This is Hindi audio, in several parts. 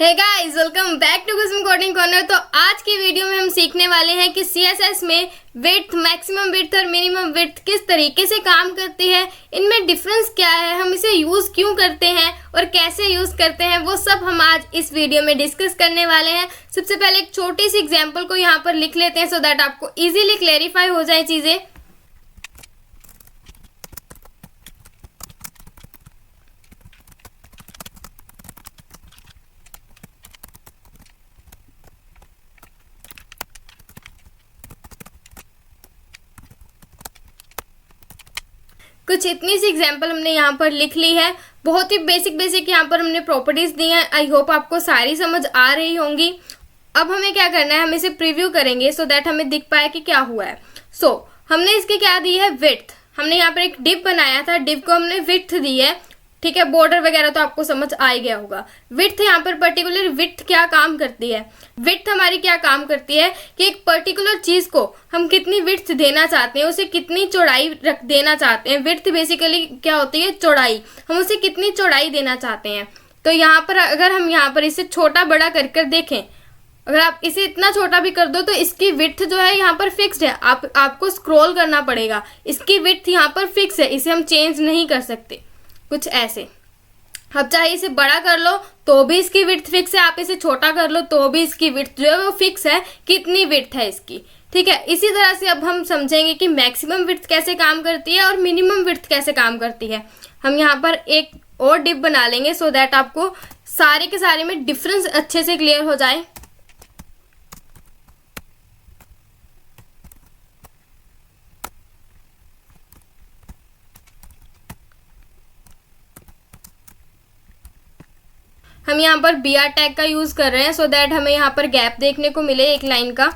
Hey guys, welcome back to Kusum coding corner. तो आज की वीडियो में हम सीखने वाले हैं कि सीएसएस में विड्थ, मैक्सिमम विड्थ और मिनिमम विड्थ किस तरीके से काम करती है, इनमें डिफरेंस क्या है, हम इसे यूज़ क्यों करते हैं और कैसे यूज़ करते हैं, वो सब हम आज इस वीडियो में डिस्कस करने वाले हैं। सबसे पहले एक छोटी सी एग्जाम्पल को यहाँ पर लिख लेते हैं सो दैट आपको ईजिली क्लेरिफाई हो जाए चीज़ें। कुछ इतनी सी एग्जाम्पल हमने यहाँ पर लिख ली है। बहुत ही बेसिक यहाँ पर हमने प्रॉपर्टीज दी हैं। आई होप आपको सारी समझ आ रही होंगी। अब हमें क्या करना है, हम इसे प्रीव्यू करेंगे सो दैट हमें दिख पाए कि क्या हुआ है। हमने इसके क्या दी है, विड्थ। हमने यहाँ पर एक डिव बनाया था, डिव को हमने विड्थ दी है। ठीक है, बॉर्डर वगैरह तो आपको समझ आ ही गया होगा। विड्थ यहाँ पर पर्टिकुलर विड्थ क्या काम करती है, विड्थ हमारी क्या काम करती है कि एक पर्टिकुलर चीज को हम कितनी विड्थ देना चाहते हैं, उसे कितनी चौड़ाई रख देना चाहते हैं। विड्थ बेसिकली क्या होती है, चौड़ाई। हम उसे कितनी चौड़ाई देना चाहते हैं। तो यहाँ पर अगर हम यहाँ पर इसे छोटा बड़ा कर कर देखें, अगर आप इसे इतना छोटा भी कर दो तो इसकी विड्थ जो है यहाँ पर फिक्स्ड है। आपको स्क्रॉल करना पड़ेगा। इसकी विड्थ यहाँ पर फिक्स है, इसे हम चेंज नहीं कर सकते। कुछ ऐसे। अब चाहे इसे बड़ा कर लो तो भी इसकी विड्थ फिक्स है, आप इसे छोटा कर लो तो भी इसकी विड्थ जो है वो फिक्स है, कितनी विड्थ है इसकी। ठीक है, इसी तरह से अब हम समझेंगे कि मैक्सिमम विड्थ कैसे काम करती है और मिनिमम विड्थ कैसे काम करती है। हम यहाँ पर एक और डिप बना लेंगे सो दैट आपको सारे के सारे में डिफरेंस अच्छे से क्लियर हो जाए। हम यहाँ पर br टैग का यूज कर रहे हैं सो दैट हमें यहाँ पर गैप देखने को मिले एक लाइन का।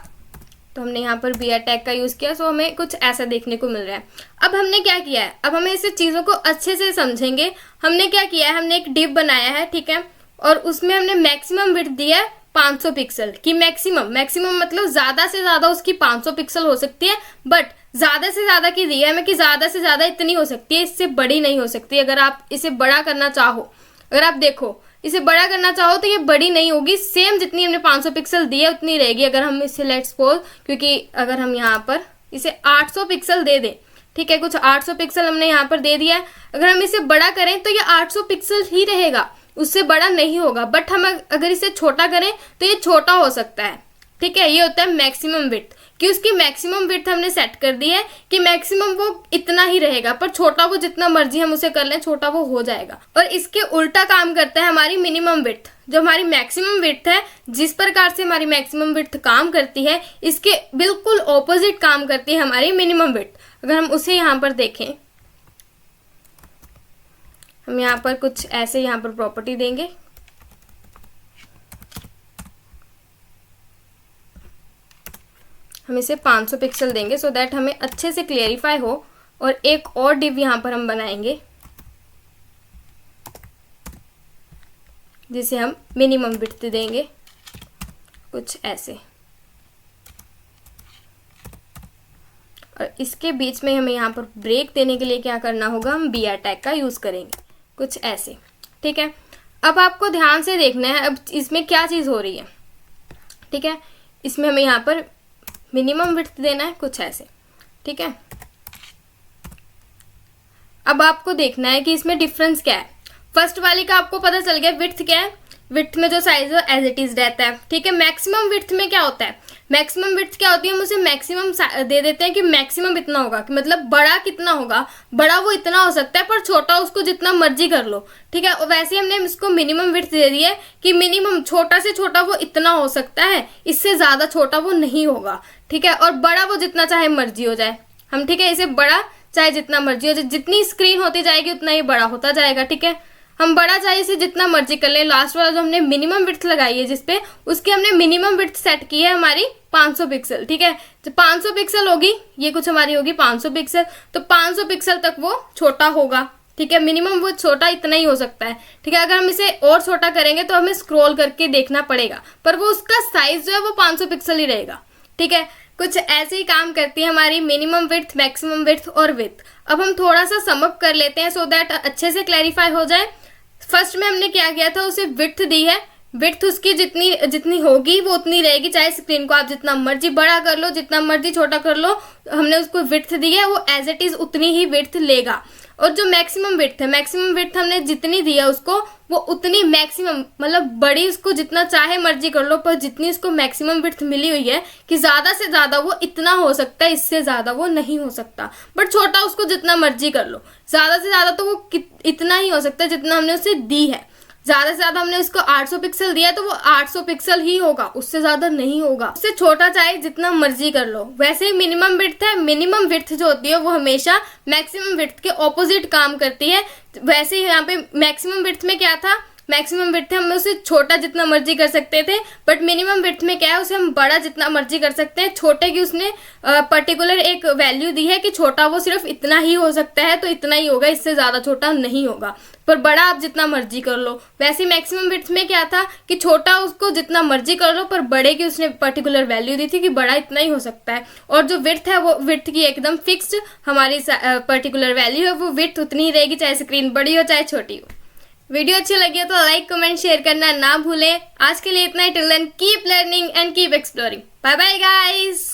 तो हमने यहाँ पर br टैग का यूज किया, सो हमें कुछ ऐसा देखने को मिल रहा है। अब हमने क्या किया है, अब हमें इसे चीजों को अच्छे से समझेंगे। हमने क्या किया है, हमने एक डिव बनाया है, ठीक है, और उसमें हमने मैक्सिमम विड्थ दिया है 500 पिक्सल की। मैक्सिमम मतलब ज्यादा से ज्यादा उसकी 500 पिक्सल हो सकती है, बट ज्यादा से ज्यादा की दिया है हमें कि ज्यादा से ज्यादा इतनी हो सकती है, इससे बड़ी नहीं हो सकती। अगर आप इसे बड़ा करना चाहो, अगर आप देखो इसे बड़ा करना चाहो तो ये बड़ी नहीं होगी, सेम जितनी हमने 500 पिक्सल दी है उतनी रहेगी। अगर हम इसे लेट्स सपोज, क्योंकि अगर हम यहाँ पर इसे 800 पिक्सल दे दें, ठीक है, कुछ 800 पिक्सल हमने यहाँ पर दे दिया है। अगर हम इसे बड़ा करें तो ये 800 पिक्सल ही रहेगा, उससे बड़ा नहीं होगा। बट हम अगर इसे छोटा करें तो ये छोटा हो सकता है। ठीक है, ये होता है मैक्सिमम विड्थ, कि उसकी मैक्सिमम विड्थ हमने सेट कर दी है कि मैक्सिमम वो इतना ही रहेगा, पर छोटा वो जितना मर्जी हम उसे कर लें, छोटा वो हो जाएगा। और इसके उल्टा काम करता है हमारी मिनिमम विड्थ। जो हमारी मैक्सिमम विड्थ है, जिस प्रकार से हमारी मैक्सिमम विड्थ काम करती है, इसके बिल्कुल ऑपोजिट काम करती है हमारी मिनिमम विड्थ। अगर हम उसे यहाँ पर देखें, हम यहाँ पर कुछ ऐसे यहाँ पर प्रॉपर्टी देंगे। हम इसे 500 पिक्सल देंगे सो दैट हमें अच्छे से क्लियरिफाई हो। और एक और डिव यहाँ पर हम बनाएंगे जिसे हम मिनिमम विड्थ देंगे, कुछ ऐसे। और इसके बीच में हमें यहाँ पर ब्रेक देने के लिए क्या करना होगा, हम br टैग का यूज करेंगे, कुछ ऐसे। ठीक है, अब आपको ध्यान से देखना है अब इसमें क्या चीज हो रही है। ठीक है, इसमें हमें यहाँ पर मिनिमम विड्थ देना है, कुछ ऐसे। ठीक है, अब आपको देखना है कि इसमें डिफरेंस क्या है। फर्स्ट वाली का आपको पता चल गया विड्थ क्या है, विड्थ में जो साइज है एज इट इज रहता है। ठीक है, मैक्सिमम विड्थ में क्या होता है, मैक्सिमम विड्थ क्या होती है, हम उसे मैक्सिमम दे देते हैं कि मैक्सिमम इतना होगा, कि मतलब बड़ा कितना होगा, बड़ा वो इतना हो सकता है, पर छोटा उसको जितना मर्जी कर लो। ठीक है, वैसे हमने इसको मिनिमम विड्थ दे दी है कि मिनिमम छोटा से छोटा वो इतना हो सकता है, इससे ज्यादा छोटा वो नहीं होगा। ठीक है, और बड़ा वो जितना चाहे मर्जी हो जाए हम। ठीक है, इसे बड़ा चाहे जितना मर्जी हो जाए, जितनी स्क्रीन होती जाएगी उतना ही बड़ा होता जाएगा। ठीक है, हम बड़ा चाहे इसे जितना मर्जी कर लें। लास्ट वाला जो हमने मिनिमम विड्थ लगाई है जिसपे, उसकी हमने मिनिमम विड्थ सेट की है हमारी 500 पिक्सल। ठीक है, तो 500 पिक्सल होगी, ये कुछ हमारी होगी 500 पिक्सल, तो 500 पिक्सल तक वो छोटा होगा। ठीक है, मिनिमम वो छोटा इतना ही हो सकता है। ठीक है, अगर हम इसे और छोटा करेंगे तो हमें स्क्रॉल करके देखना पड़ेगा, पर वो उसका साइज जो है वो 500 पिक्सल ही रहेगा। ठीक है, कुछ ऐसे ही काम करती है हमारी मिनिमम विड्थ, मैक्सिमम विड्थ और विड्थ। अब हम थोड़ा सा सम अप कर लेते हैं सो दैट अच्छे से क्लैरिफाई हो जाए। फर्स्ट में हमने क्या किया था, उसे विड्थ दी है विड्थ उसकी जितनी जितनी होगी वो उतनी रहेगी, चाहे स्क्रीन को आप जितना मर्जी बड़ा कर लो, जितना मर्जी छोटा कर लो, हमने उसको विड्थ दी है, वो एज इट इज उतनी ही विड्थ लेगा। और जो मैक्सिमम विड्थ है, मैक्सिमम विड्थ हमने जितनी दिया उसको, वो उतनी मैक्सिमम मतलब बड़ी उसको जितना चाहे मर्जी कर लो, पर जितनी उसको मैक्सिमम विड्थ मिली हुई है कि ज्यादा से ज्यादा वो इतना हो सकता है, इससे ज्यादा वो नहीं हो सकता। बट छोटा उसको जितना मर्जी कर लो, ज्यादा से ज्यादा तो वो इतना ही हो सकता है जितना हमने उसे दी है। ज्यादा से ज्यादा हमने उसको 800 पिक्सल दिया है तो वो 800 पिक्सल ही होगा, उससे ज्यादा नहीं होगा। उससे छोटा चाहे जितना मर्जी कर लो। वैसे ही मिनिमम विड्थ है, मिनिमम विड्थ जो होती है वो हमेशा मैक्सिमम विड्थ के ऑपोजिट काम करती है। वैसे ही यहाँ पे मैक्सिमम विड्थ में क्या था, मैक्सिमम विड्थ हम उसे छोटा जितना मर्जी कर सकते थे, बट मिनिमम विड्थ में क्या है, उसे हम बड़ा जितना मर्जी कर सकते हैं। छोटे की उसने पर्टिकुलर एक वैल्यू दी है कि छोटा वो सिर्फ इतना ही हो सकता है, तो इतना ही होगा, इससे ज्यादा छोटा नहीं होगा। पर बड़ा आप जितना मर्जी कर लो। वैसे मैक्सिमम विड्थ में क्या था कि छोटा उसको जितना मर्जी कर लो, पर बड़े की उसने पर्टिकुलर वैल्यू दी थी कि बड़ा इतना ही हो सकता है। और जो विड्थ है वो विड्थ की एकदम फिक्स्ड हमारी पर्टिकुलर वैल्यू है, वो विड्थ उतनी ही रहेगी, चाहे स्क्रीन बड़ी हो चाहे छोटी हो। वीडियो अच्छी लगी हो तो लाइक कमेंट शेयर करना ना भूलें। आज के लिए इतना ही। Till then keep learning and keep exploring. Bye bye guys.